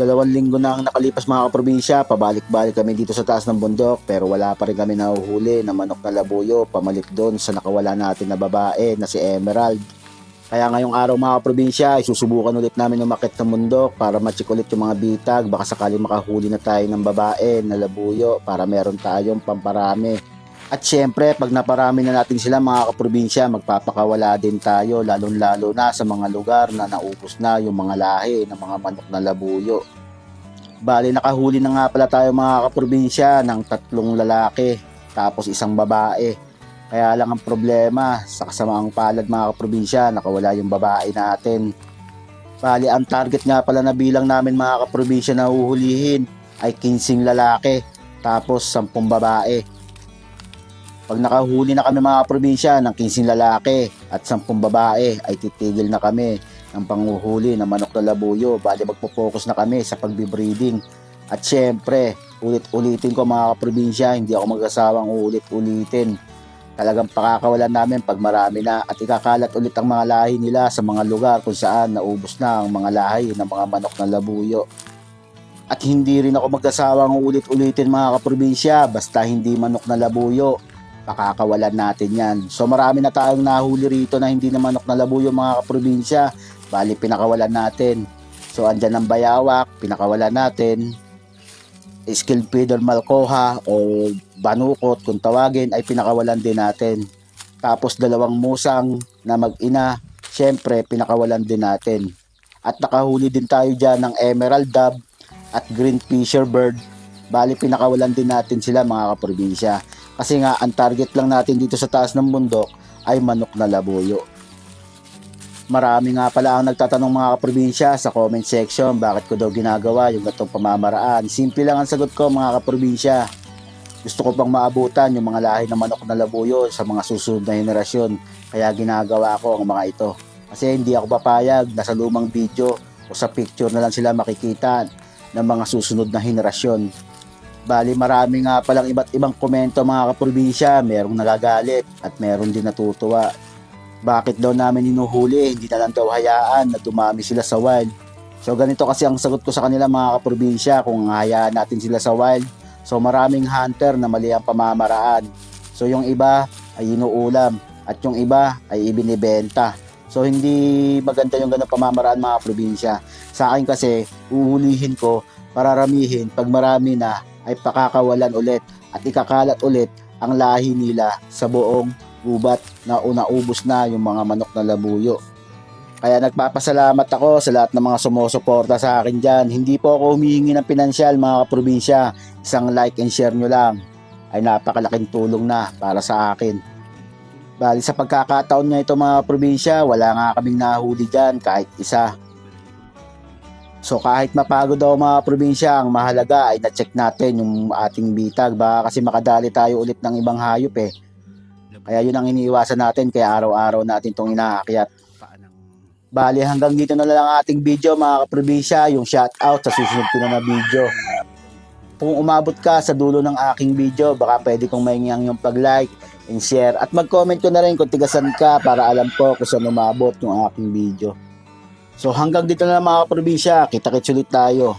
2 linggo na ang nakalipas mga kaprobinsya, pabalik-balik kami dito sa taas ng bundok pero wala pa rin kami nahuhuli na manok na labuyo pamalit doon sa nakawala natin na babae na si Emerald. Kaya ngayong araw mga kaprobinsya, isusubukan ulit namin umakyat ng bundok para ma-check ulit yung mga bitag, baka sakaling makahuli na tayo ng babae na labuyo para meron tayong pamparami. At syempre, pag naparami na natin sila mga kaprobinsya, magpapakawala din tayo lalong-lalo na sa mga lugar na naubos na yung mga lahi ng mga manok na labuyo. Bali, nakahuli na nga pala tayo mga kaprobinsya ng 3 lalaki tapos 1 babae. Kaya lang ang problema, sa kasamaang palad mga kaprobinsya, nakawala yung babae natin. Bali, ang target nga pala na bilang namin mga kaprobinsya na huhulihin ay 15 lalaki tapos 10 babae. Pag nakahuli na kami mga probinsya ng 15 lalaki at 10 babae ay titigil na kami ng panghuhuli ng manok na labuyo. Bali magpo-focus na kami sa pagbibreeding. At syempre, ulit-ulitin ko mga probinsya, hindi ako mag-asawang ulit-ulitin. Talagang pakakawalan namin pag marami na at ikakalat ulit ang mga lahi nila sa mga lugar kung saan naubos na ang mga lahi ng mga manok na labuyo. At hindi rin ako mag-asawang ulit-ulitin mga kaprobinsya basta hindi manok na labuyo. Pakakawalan natin yan. So marami na tayong nahuli rito na hindi na manok na labuyo mga kaprobinsya. Bali pinakawalan natin. So andyan ang bayawak, pinakawalan natin. Skilled feeder malkoha o banukot kung tawagin ay pinakawalan din natin. Tapos 2 musang na mag-ina, syempre pinakawalan din natin. At nakahuli din tayo dyan ng emerald dove at green fisher bird. Bali pinakawalan din natin sila mga kaprobinsya. Kasi nga ang target lang natin dito sa taas ng bundok ay manok na labuyo. Marami nga pala ang nagtatanong mga kaprobinsya sa comment section bakit ko daw ginagawa yung gatong pamamaraan. Simple lang ang sagot ko mga kaprobinsya. Gusto ko pang maabutan yung mga lahi ng manok na labuyo sa mga susunod na henerasyon. Kaya ginagawa ko ang mga ito. Kasi hindi ako papayag na sa lumang video o sa picture na lang sila makikita ng mga susunod na henerasyon. Bali marami nga palang iba't ibang komento mga kaprobinsya, merong nagagalit at meron din natutuwa. Bakit daw namin hinuhuli, hindi na lang daw hayaan na dumami sila sa wild. So ganito kasi ang sagot ko sa kanila mga kaprobinsya, kung hayaan natin sila sa wild. So maraming hunter na mali ang pamamaraan. So yung iba ay inuulam at yung iba ay ibinibenta. So hindi maganda yung ganung pamamaraan mga probinsya. Sa akin kasi uhulihin ko, pararamihin, pag marami na ay pakakawalan ulit at ikakalat ulit ang lahi nila sa buong gubat na unaubos na yung mga manok na labuyo. Kaya nagpapasalamat ako sa lahat ng mga sumusuporta sa akin dyan. Hindi po ako humihingi ng pinansyal mga kaprobinsya. Isang like and share nyo lang ay napakalaking tulong na para sa akin. Bali sa pagkakataon nga ito mga probinsya, wala nga kaming nahuli dyan kahit isa. So kahit mapagod daw mga probinsya, ang mahalaga ay na-check natin yung ating bitag. Baka kasi makadali tayo ulit ng ibang hayop eh. Kaya yun ang iniiwasan natin, kaya araw-araw natin itong inaakyat. Bali hanggang dito na lang ang ating video mga kaprobinsya, yung shoutout sa susunod ko na video. Kung umabot ka sa dulo ng aking video, baka pwede kong mahingi yung pag-like and share. At mag-comment ko na rin kung tigasan ka para alam ko kung saan umabot yung aking video. So hanggang dito na lang mga kaprobinsya, kita-kits ulit tayo.